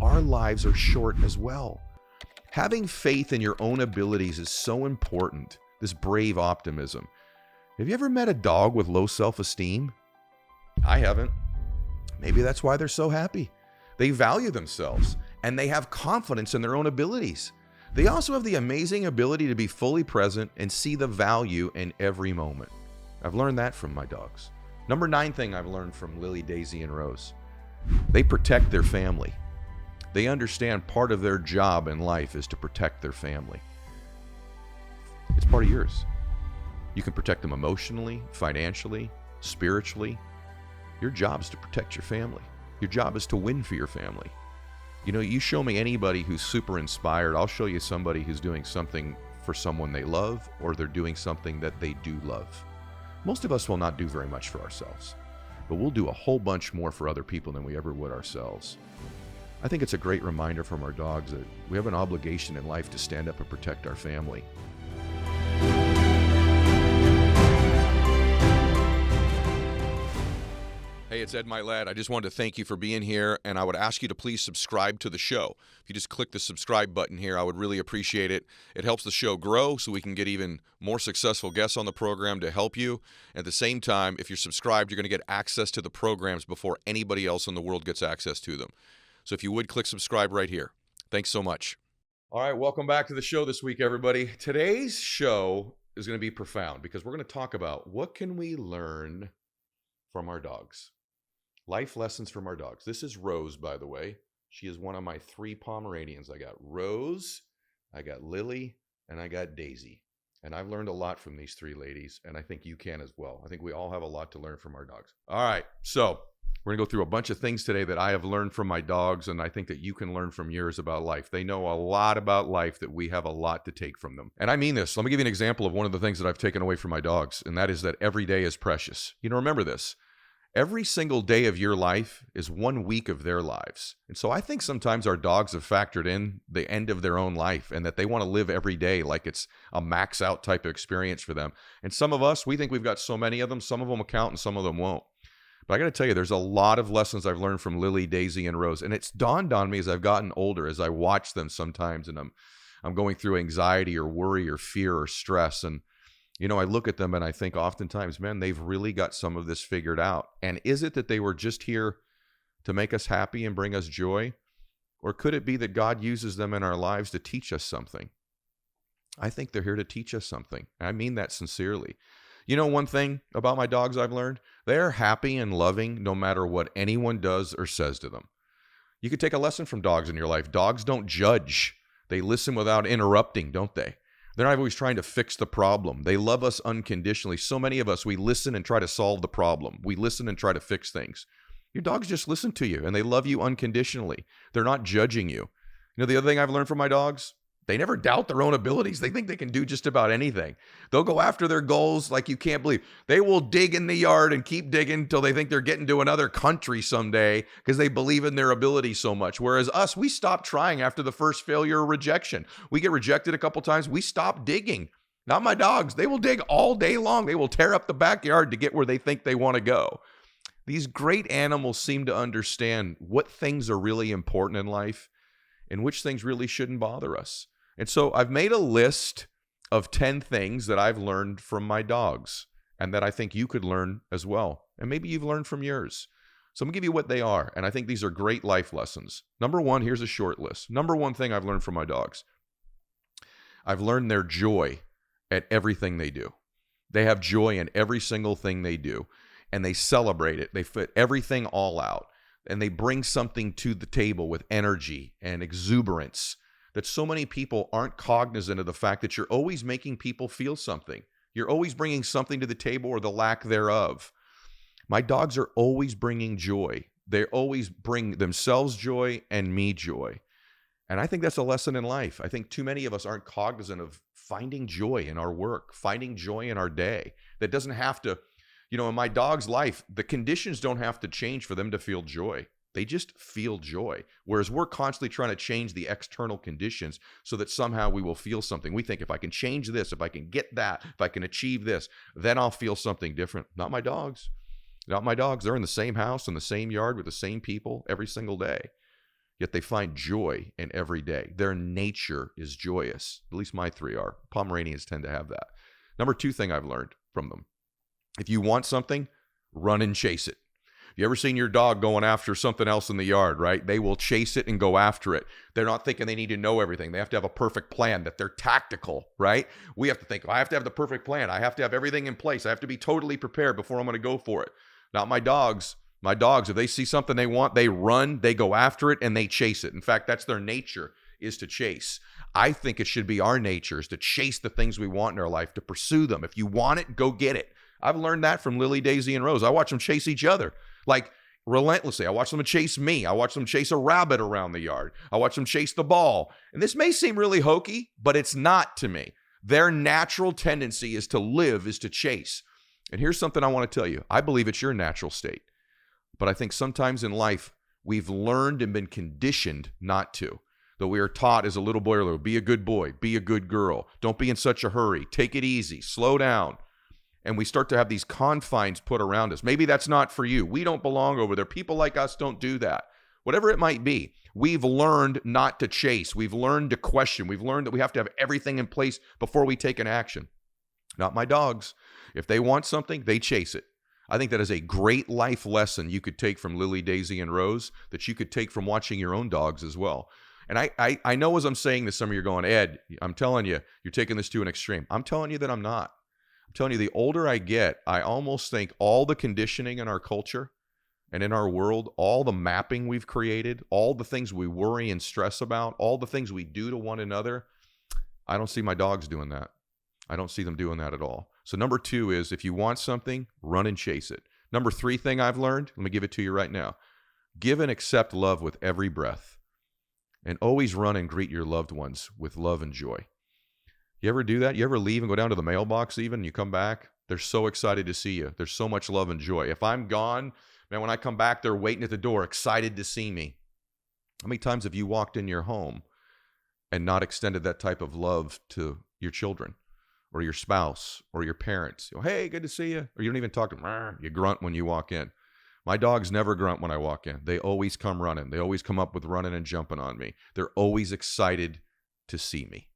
our lives are short as well. Having faith in your own abilities is so important, this brave optimism. Have you ever met a dog with low self-esteem? I haven't. Maybe that's why they're so happy. They value themselves and they have confidence in their own abilities. They also have the amazing ability to be fully present and see the value in every moment. I've learned that from my dogs. Number 9 thing I've learned from Lily, Daisy, and Rose. They protect their family. They understand part of their job in life is to protect their family. It's part of yours. You can protect them emotionally, financially, spiritually. Your job is to protect your family. Your job is to win for your family. You know, you show me anybody who's super inspired, I'll show you somebody who's doing something for someone they love, or they're doing something that they do love. Most of us will not do very much for ourselves, but we'll do a whole bunch more for other people than we ever would ourselves. I think it's a great reminder from our dogs that we have an obligation in life to stand up and protect our family. Hey, it's Ed Mylett. I just wanted to thank you for being here, and I would ask you to please subscribe to the show. If you just click the subscribe button here, I would really appreciate it. It helps the show grow so we can get even more successful guests on the program to help you. At the same time, if you're subscribed, you're going to get access to the programs before anybody else in the world gets access to them. So if you would, click subscribe right here. Thanks so much. All right, welcome back to the show this week, everybody. Today's show is going to be profound because we're going to talk about what can we learn from our dogs. Life lessons from our dogs. This is Rose, by the way. She is one of my 3 Pomeranians. I got Rose, I got Lily, and I got Daisy. And I've learned a lot from these 3 ladies, and I think you can as well. I think we all have a lot to learn from our dogs. All right, so we're going to go through a bunch of things today that I have learned from my dogs, and I think that you can learn from yours about life. They know a lot about life that we have a lot to take from them. And I mean this. Let me give you an example of one of the things that I've taken away from my dogs, and that is that every day is precious. You know, remember this. Every single day of your life is 1 week of their lives. And so I think sometimes our dogs have factored in the end of their own life and that they want to live every day like it's a max out type of experience for them. And some of us, we think we've got so many of them. Some of them will count and some of them won't. But I got to tell you, there's a lot of lessons I've learned from Lily, Daisy, and Rose. And it's dawned on me as I've gotten older, as I watch them sometimes, and I'm going through anxiety or worry or fear or stress. And you know, I look at them and I think oftentimes, man, they've really got some of this figured out. And is it that they were just here to make us happy and bring us joy? Or could it be that God uses them in our lives to teach us something? I think they're here to teach us something. I mean that sincerely. You know, one thing about my dogs I've learned, they're happy and loving no matter what anyone does or says to them. You could take a lesson from dogs in your life. Dogs don't judge. They listen without interrupting, don't they? They're not always trying to fix the problem. They love us unconditionally. So many of us, we listen and try to solve the problem. We listen and try to fix things. Your dogs just listen to you and they love you unconditionally. They're not judging you. You know, the other thing I've learned from my dogs, they never doubt their own abilities. They think they can do just about anything. They'll go after their goals like you can't believe. They will dig in the yard and keep digging until they think they're getting to another country someday because they believe in their ability so much. Whereas us, we stop trying after the first failure or rejection. We get rejected a couple times. We stop digging. Not my dogs. They will dig all day long. They will tear up the backyard to get where they think they want to go. These great animals seem to understand what things are really important in life and which things really shouldn't bother us. And so I've made a list of 10 things that I've learned from my dogs and that I think you could learn as well. And maybe you've learned from yours. So I'm going to give you what they are. And I think these are great life lessons. Number 1, here's a short list. Number 1 thing I've learned from my dogs. I've learned their joy at everything they do. They have joy in every single thing they do. And they celebrate it. They put everything all out. And they bring something to the table with energy and exuberance that so many people aren't cognizant of the fact that you're always making people feel something. You're always bringing something to the table or the lack thereof. My dogs are always bringing joy. They always bring themselves joy and me joy. And I think that's a lesson in life. I think too many of us aren't cognizant of finding joy in our work, finding joy in our day. That doesn't have to, you know, in my dog's life, the conditions don't have to change for them to feel joy. They just feel joy. Whereas we're constantly trying to change the external conditions so that somehow we will feel something. We think if I can change this, if I can get that, if I can achieve this, then I'll feel something different. Not my dogs. Not my dogs. They're in the same house, in the same yard with the same people every single day. yet they find joy in every day. Their nature is joyous. At least my 3 are. Pomeranians tend to have that. Number 2 thing I've learned from them: if you want something, run and chase it. You ever seen your dog going after something else in the yard, right? They will chase it and go after it. They're not thinking they need to know everything. They have to have a perfect plan, that they're tactical, right? We have to think, I have to have the perfect plan. I have to have everything in place. I have to be totally prepared before I'm going to go for it. Not my dogs. My dogs, if they see something they want, they run, they go after it, and they chase it. In fact, that's their nature, is to chase. I think it should be our nature, is to chase the things we want in our life, to pursue them. If you want it, go get it. I've learned that from Lily, Daisy, and Rose. I watch them chase each other, like relentlessly. I watch them chase me. I watch them chase a rabbit around the yard. I watch them chase the ball. And this may seem really hokey, but it's not to me. Their natural tendency is to live, is to chase. And here's something I want to tell you. I believe it's your natural state. But I think sometimes in life, we've learned and been conditioned not to. That we are taught as a little boy or little, be a good boy, be a good girl. Don't be in such a hurry. Take it easy. Slow down. And we start to have these confines put around us. Maybe that's not for you. We don't belong over there. People like us don't do that. Whatever it might be, we've learned not to chase. We've learned to question. We've learned that we have to have everything in place before we take an action. Not my dogs. If they want something, they chase it. I think that is a great life lesson you could take from Lily, Daisy, and Rose, that you could take from watching your own dogs as well. And I know as I'm saying this, some of you are going, Ed, I'm telling you, you're taking this to an extreme. I'm telling you that I'm not. I'm telling you, the older I get, I almost think all the conditioning in our culture and in our world, all the mapping we've created, all the things we worry and stress about, all the things we do to one another, I don't see my dogs doing that. I don't see them doing that at all. So number 2 is, if you want something, run and chase it. Number 3 thing I've learned, let me give it to you right now. Give and accept love with every breath. And always run and greet your loved ones with love and joy. You ever do that? You ever leave and go down to the mailbox even, and you come back? They're so excited to see you. There's so much love and joy. If I'm gone, man, when I come back, they're waiting at the door, excited to see me. How many times have you walked in your home and not extended that type of love to your children or your spouse or your parents? You go, hey, good to see you. Or you don't even talk to them. You grunt when you walk in. My dogs never grunt when I walk in. They always come running. They always come up with running and jumping on me. They're always excited to see me.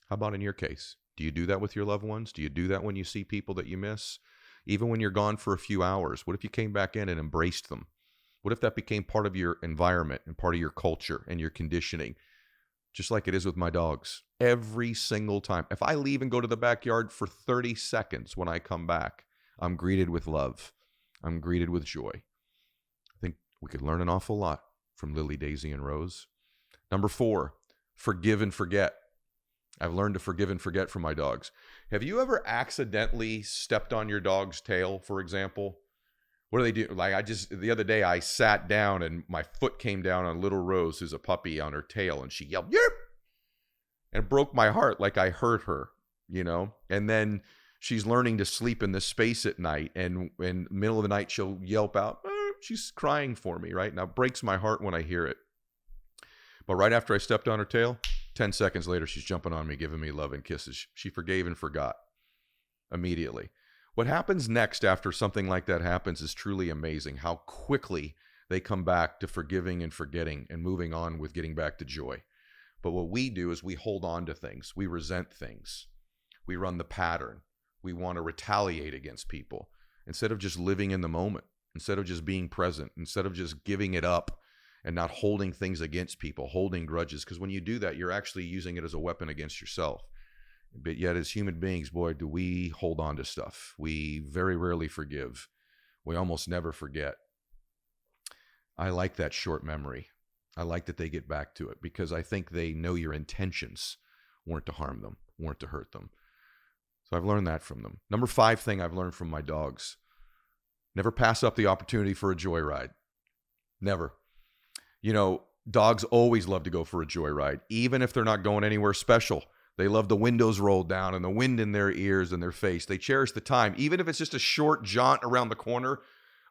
How about in your case? Do you do that with your loved ones? Do you do that when you see people that you miss? Even when you're gone for a few hours, what if you came back in and embraced them? What if that became part of your environment and part of your culture and your conditioning? Just like it is with my dogs. Every single time. If I leave and go to the backyard for 30 seconds, when I come back, I'm greeted with love. I'm greeted with joy. I think we could learn an awful lot from Lily, Daisy, and Rose. Number 4, forgive and forget. I've learned to forgive and forget from my dogs. Have you ever accidentally stepped on your dog's tail, for example? What do they do? Like the other day I sat down and my foot came down on little Rose, who's a puppy, on her tail, and she yelled, "Yerp!" And it broke my heart, like I hurt her, you know? And then she's learning to sleep in this space at night, and in the middle of the night she'll yelp out, she's crying for me, right? Now it breaks my heart when I hear it. But right after I stepped on her tail, 10 seconds later, she's jumping on me, giving me love and kisses. She forgave and forgot immediately. What happens next after something like that happens is truly amazing, how quickly they come back to forgiving and forgetting and moving on with getting back to joy. But what we do is we hold on to things. We resent things. We run the pattern. We want to retaliate against people instead of just living in the moment, instead of just being present, instead of just giving it up and not holding things against people, holding grudges. Because when you do that, you're actually using it as a weapon against yourself. But yet as human beings, boy, do we hold on to stuff. We very rarely forgive. We almost never forget. I like that short memory. I like that they get back to it because I think they know your intentions weren't to harm them, weren't to hurt them. So I've learned that from them. Number 5 thing I've learned from my dogs: never pass up the opportunity for a joyride. Never. You know, dogs always love to go for a joyride, even if they're not going anywhere special. They love the windows rolled down and the wind in their ears and their face. They cherish the time, even if it's just a short jaunt around the corner.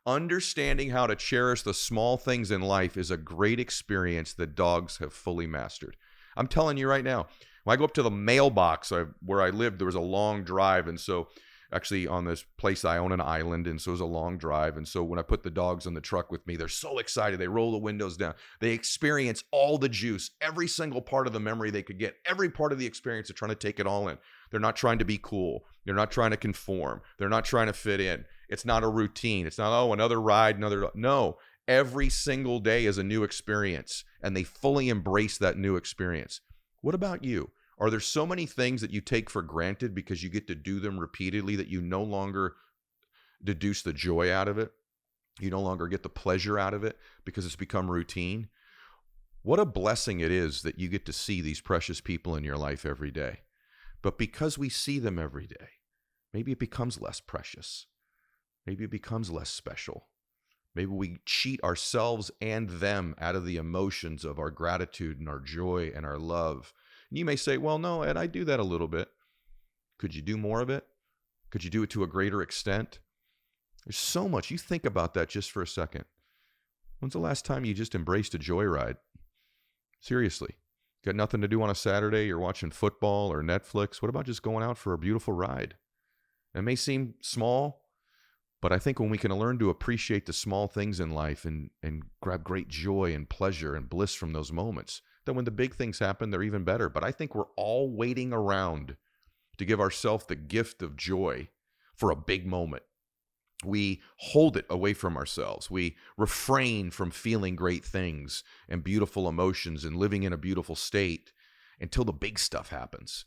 Understanding how to cherish the small things in life is a great experience that dogs have fully mastered. I'm telling you right now, when I go up to the mailbox where I lived, there was a long drive. And so actually on this place I own an island, and so it was a long drive. And so when I put the dogs in the truck with me, they're so excited. They roll the windows down. They experience all the juice, every single part of the memory they could get, every part of the experience. They're trying to take it all in. They're not trying to be cool. They're not trying to conform. They're not trying to fit in. It's not a routine. It's not, oh, another ride, another. No, every single day is a new experience, and they fully embrace that new experience. What about you? Are there so many things that you take for granted because you get to do them repeatedly that you no longer deduce the joy out of it? You no longer get the pleasure out of it because it's become routine? What a blessing it is that you get to see these precious people in your life every day. But because we see them every day, maybe it becomes less precious. Maybe it becomes less special. Maybe we cheat ourselves and them out of the emotions of our gratitude and our joy and our love. And you may say, well, no, Ed, I do that a little bit. Could you do more of it? Could you do it to a greater extent? There's so much. You think about that just for a second. When's the last time you just embraced a joyride? Seriously. Got nothing to do on a Saturday? You're watching football or Netflix. What about just going out for a beautiful ride? It may seem small, but I think when we can learn to appreciate the small things in life and grab great joy and pleasure and bliss from those moments, then when the big things happen, they're even better. But I think we're all waiting around to give ourselves the gift of joy for a big moment. We hold it away from ourselves. We refrain from feeling great things and beautiful emotions and living in a beautiful state until the big stuff happens.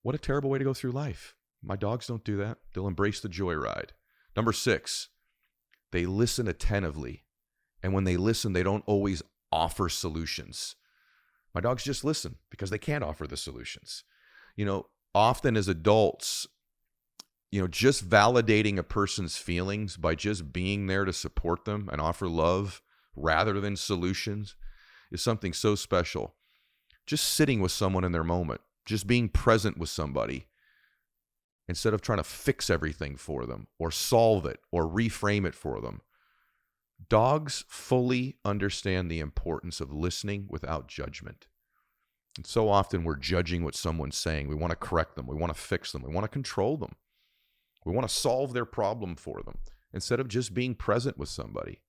What a terrible way to go through life. My dogs don't do that. They'll embrace the joyride. Number 6, they listen attentively. And when they listen, they don't always offer solutions. My dogs just listen because they can't offer the solutions. Often as adults, just validating a person's feelings by just being there to support them and offer love rather than solutions is something so special. Just sitting with someone in their moment, just being present with somebody instead of trying to fix everything for them or solve it or reframe it for them. Dogs fully understand the importance of listening without judgment. And so often we're judging what someone's saying. We want to correct them. We want to fix them. We want to control them. We want to solve their problem for them instead of just being present with somebody.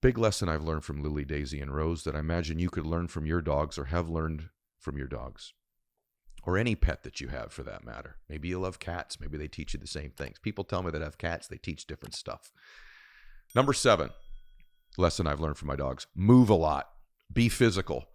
Big lesson I've learned from Lilly, Daisy, and Rose that I imagine you could learn from your dogs or have learned from your dogs. Or any pet that you have for that matter. Maybe you love cats. Maybe they teach you the same things. People tell me that have cats, they teach different stuff. Number 7, lesson I've learned from my dogs. Move a lot. Be physical.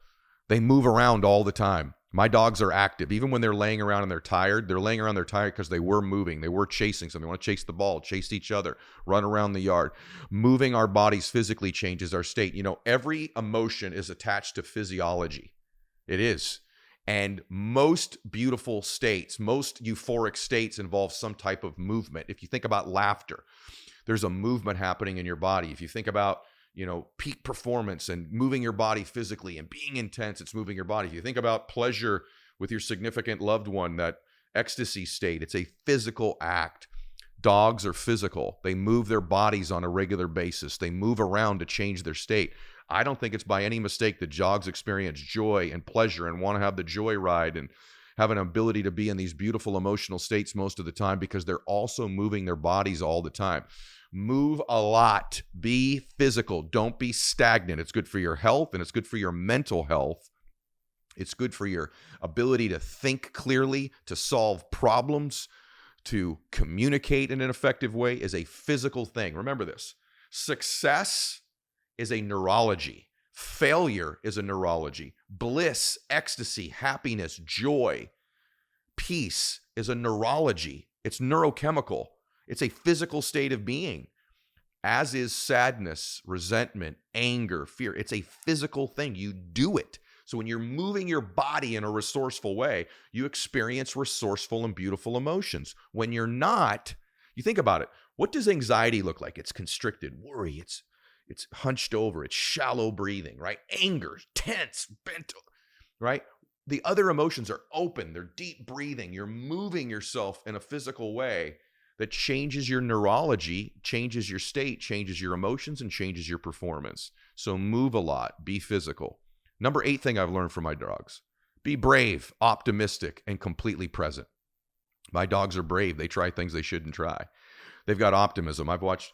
They move around all the time. My dogs are active. Even when they're laying around and they're tired because they were moving. They were chasing something. They want to chase the ball, chase each other, run around the yard. Moving our bodies physically changes our state. Every emotion is attached to physiology. It is. And most beautiful states, most euphoric states involve some type of movement. If you think about laughter, there's a movement happening in your body. If you think about, peak performance and moving your body physically and being intense, it's moving your body. If you think about pleasure with your significant loved one, that ecstasy state, it's a physical act. Dogs are physical. They move their bodies on a regular basis. They move around to change their state. I don't think it's by any mistake that dogs experience joy and pleasure and want to have the joyride and have an ability to be in these beautiful emotional states most of the time because they're also moving their bodies all the time. Move a lot. Be physical. Don't be stagnant. It's good for your health and it's good for your mental health. It's good for your ability to think clearly, to solve problems, to communicate in an effective way is a physical thing. Remember this. Success is a neurology. Failure is a neurology. Bliss, ecstasy, happiness, joy, peace is a neurology. It's neurochemical. It's a physical state of being, as is sadness, resentment, anger, fear. It's a physical thing. You do it. So when you're moving your body in a resourceful way, you experience resourceful and beautiful emotions. When you're not, you think about it. What does anxiety look like? It's constricted, worry, it's hunched over, it's shallow breathing, right? Anger, tense, bent, right? The other emotions are open, they're deep breathing. You're moving yourself in a physical way that changes your neurology, changes your state, changes your emotions, and changes your performance. So move a lot, be physical. Number 8 thing I've learned from my dogs, be brave, optimistic, and completely present. My dogs are brave. They try things they shouldn't try. They've got optimism. I've watched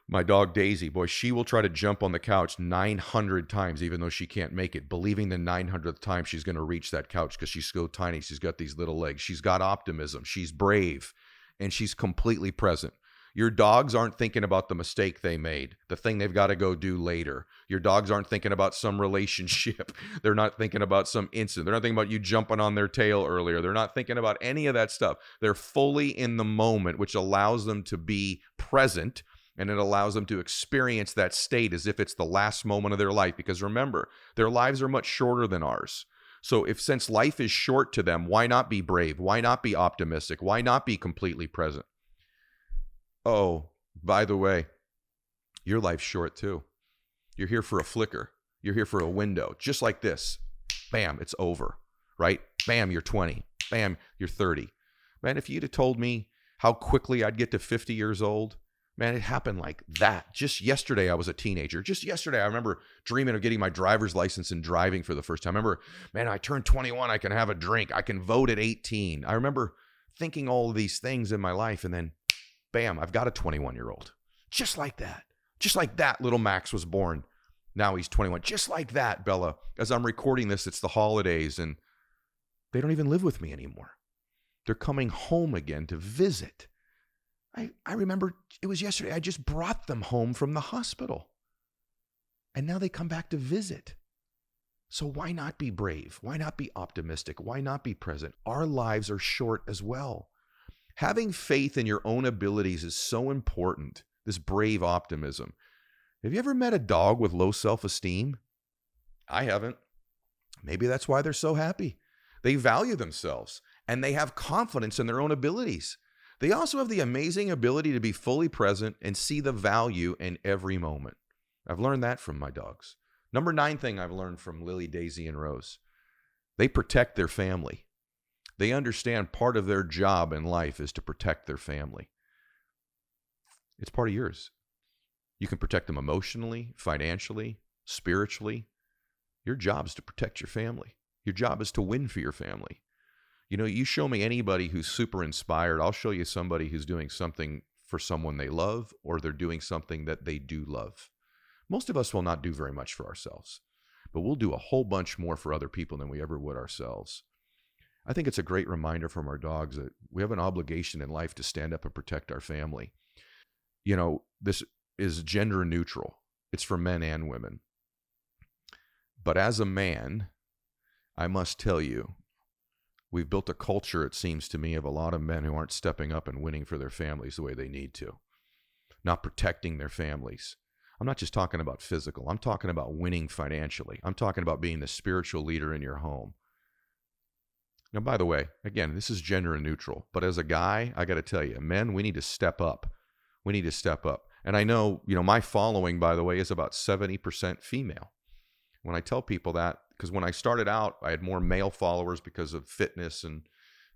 my dog Daisy, boy, she will try to jump on the couch 900 times, even though she can't make it, believing the 900th time she's going to reach that couch because she's so tiny. She's got these little legs. She's got optimism. She's brave, and she's completely present. Your dogs aren't thinking about the mistake they made, the thing they've got to go do later. Your dogs aren't thinking about some relationship. They're not thinking about some incident. They're not thinking about you jumping on their tail earlier. They're not thinking about any of that stuff. They're fully in the moment, which allows them to be present. And it allows them to experience that state as if it's the last moment of their life. Because remember, their lives are much shorter than ours. So since life is short to them, why not be brave? Why not be optimistic? Why not be completely present? Oh, by the way, your life's short too. You're here for a flicker. You're here for a window. Just like this. Bam, it's over, right? Bam, you're 20. Bam, you're 30. Man, if you'd have told me how quickly I'd get to 50 years old, man, it happened like that. Just yesterday, I was a teenager. Just yesterday, I remember dreaming of getting my driver's license and driving for the first time. I remember, man, I turned 21. I can have a drink. I can vote at 18. I remember thinking all of these things in my life. And then, bam, I've got a 21-year-old. Just like that. Just like that, little Max was born. Now he's 21. Just like that, Bella. As I'm recording this, it's the holidays, and they don't even live with me anymore. They're coming home again to visit. I remember it was yesterday. I just brought them home from the hospital. And now they come back to visit. So why not be brave? Why not be optimistic? Why not be present? Our lives are short as well. Having faith in your own abilities is so important, this brave optimism. Have you ever met a dog with low self-esteem? I haven't. Maybe that's why they're so happy. They value themselves and they have confidence in their own abilities. They also have the amazing ability to be fully present and see the value in every moment. I've learned that from my dogs. Number 9 thing I've learned from Lily, Daisy, and Rose. They protect their family. They understand part of their job in life is to protect their family. It's part of yours. You can protect them emotionally, financially, spiritually. Your job is to protect your family. Your job is to win for your family. You know, you show me anybody who's super inspired, I'll show you somebody who's doing something for someone they love, or they're doing something that they do love. Most of us will not do very much for ourselves, but we'll do a whole bunch more for other people than we ever would ourselves. I think it's a great reminder from our dogs that we have an obligation in life to stand up and protect our family. You know, this is gender neutral. It's for men and women. But as a man, I must tell you, we've built a culture, it seems to me, of a lot of men who aren't stepping up and winning for their families the way they need to, not protecting their families. I'm not just talking about physical. I'm talking about winning financially. I'm talking about being the spiritual leader in your home. Now, by the way, again, this is gender neutral, but as a guy, I got to tell you, men, we need to step up. We need to step up. And I know, my following, by the way, is about 70% female. When I tell people that, because when I started out, I had more male followers because of fitness, and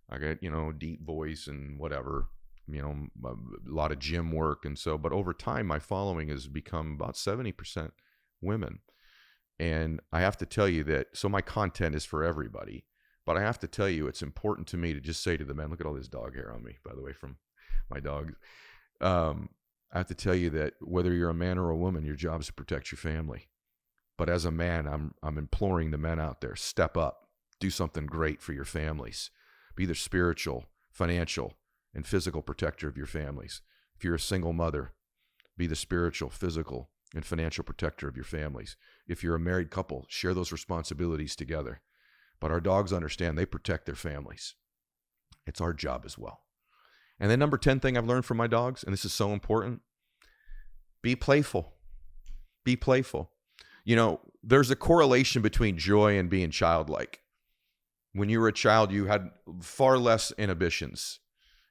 I got, deep voice and whatever, a lot of gym work. And so, but over time, my following has become about 70% women. And I have to tell you that, so my content is for everybody, but I have to tell you, it's important to me to just say to the men, look at all this dog hair on me, by the way, from my dogs. I have to tell you that whether you're a man or a woman, your job is to protect your family. But as a man, I'm imploring the men out there, step up, do something great for your families. Be the spiritual, financial, and physical protector of your families. If you're a single mother, be the spiritual, physical, and financial protector of your families. If you're a married couple, share those responsibilities together. But our dogs understand they protect their families. It's our job as well. And then number 10 thing I've learned from my dogs, and this is so important, be playful. Be playful. There's a correlation between joy and being childlike. When you were a child, you had far less inhibitions.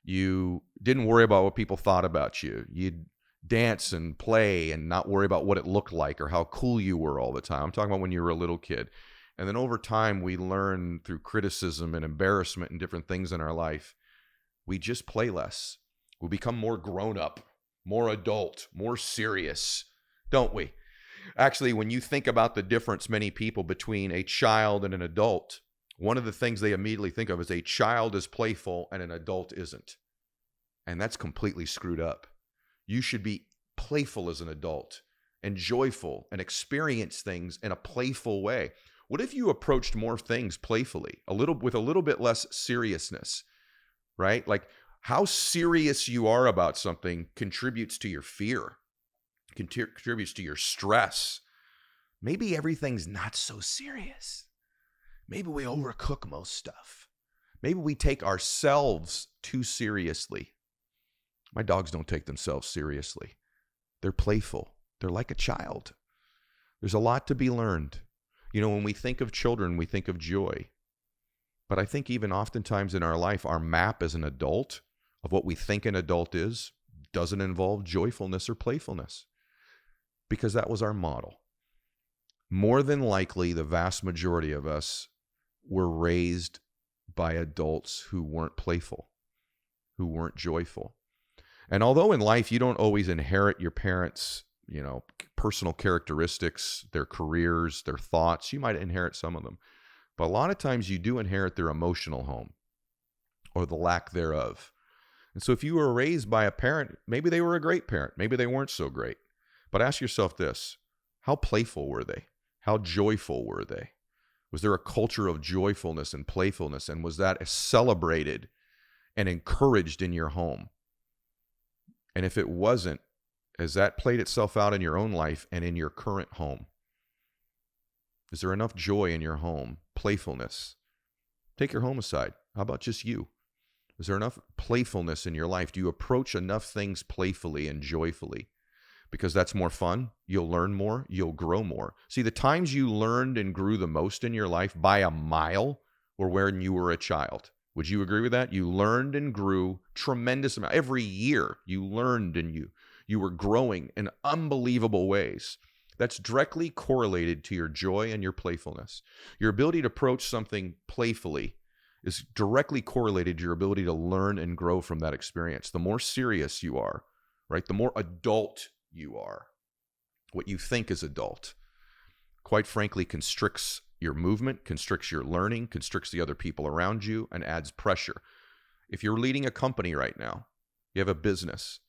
You didn't worry about what people thought about you. You'd dance and play and not worry about what it looked like or how cool you were all the time. I'm talking about when you were a little kid. And then over time, we learn through criticism and embarrassment and different things in our life, we just play less. We become more grown up, more adult, more serious, don't we? Actually, when you think about the difference, many people, between a child and an adult, one of the things they immediately think of is a child is playful and an adult isn't. And that's completely screwed up. You should be playful as an adult and joyful and experience things in a playful way. What if you approached more things playfully, with a little bit less seriousness, right? Like how serious you are about something contributes to your fear, contributes to your stress. Maybe everything's not so serious. Maybe we overcook most stuff. Maybe we take ourselves too seriously. My dogs don't take themselves seriously. They're playful. They're like a child. There's a lot to be learned. You know, when we think of children, we think of joy. But I think even oftentimes in our life, our map as an adult of what we think an adult is doesn't involve joyfulness or playfulness, because that was our model. More than likely, the vast majority of us were raised by adults who weren't playful, who weren't joyful. And although in life you don't always inherit your parents' personal characteristics, their careers, their thoughts, you might inherit some of them. But a lot of times you do inherit their emotional home or the lack thereof. And so if you were raised by a parent, maybe they were a great parent, maybe they weren't so great. But ask yourself this: how playful were they? How joyful were they? Was there a culture of joyfulness and playfulness? And was that celebrated and encouraged in your home? And if it wasn't, has that played itself out in your own life and in your current home? Is there enough joy in your home? Playfulness. Take your home aside. How about just you? Is there enough playfulness in your life? Do you approach enough things playfully and joyfully? Because that's more fun. You'll learn more. You'll grow more. See, the times you learned and grew the most in your life by a mile were when you were a child. Would you agree with that? You learned and grew tremendous amount. Every year you learned and you were growing in unbelievable ways. That's directly correlated to your joy and your playfulness. Your ability to approach something playfully is directly correlated to your ability to learn and grow from that experience. The more serious you are, right? The more adult you are. What you think is adult, quite frankly, constricts your movement, constricts your learning, constricts the other people around you, and adds pressure. If you're leading a company right now, you have a business,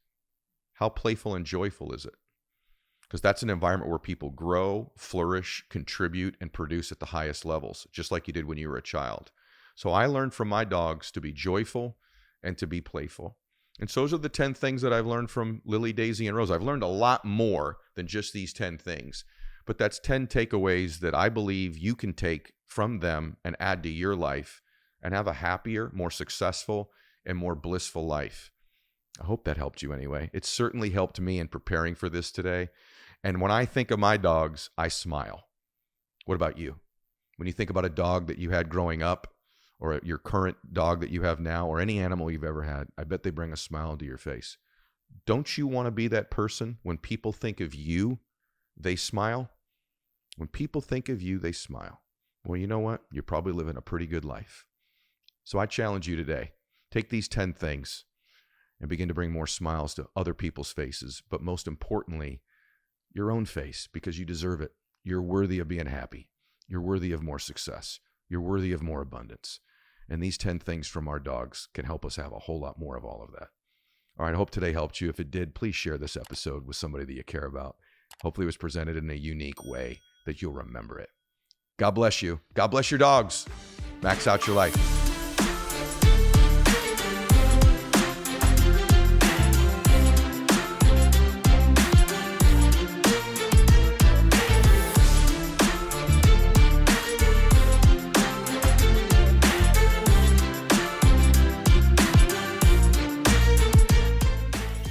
how playful and joyful is it? Because that's an environment where people grow, flourish, contribute, and produce at the highest levels, just like you did when you were a child. So I learned from my dogs to be joyful and to be playful. And so those are the 10 things that I've learned from Lilly, Daisy, and Rose. I've learned a lot more than just these 10 things. But that's 10 takeaways that I believe you can take from them and add to your life and have a happier, more successful, and more blissful life. I hope that helped you anyway. It certainly helped me in preparing for this today. And when I think of my dogs, I smile. What about you? When you think about a dog that you had growing up, or your current dog that you have now, or any animal you've ever had, I bet they bring a smile to your face. Don't you want to be that person? When people think of you, they smile. When people think of you, they smile. Well, you know what? You're probably living a pretty good life. So I challenge you today. Take these 10 things and begin to bring more smiles to other people's faces, but most importantly, your own face, because you deserve it. You're worthy of being happy. You're worthy of more success. You're worthy of more abundance. And these 10 things from our dogs can help us have a whole lot more of all of that. All right, I hope today helped you. If it did, please share this episode with somebody that you care about. Hopefully it was presented in a unique way that you'll remember it. God bless you. God bless your dogs. Max out your life.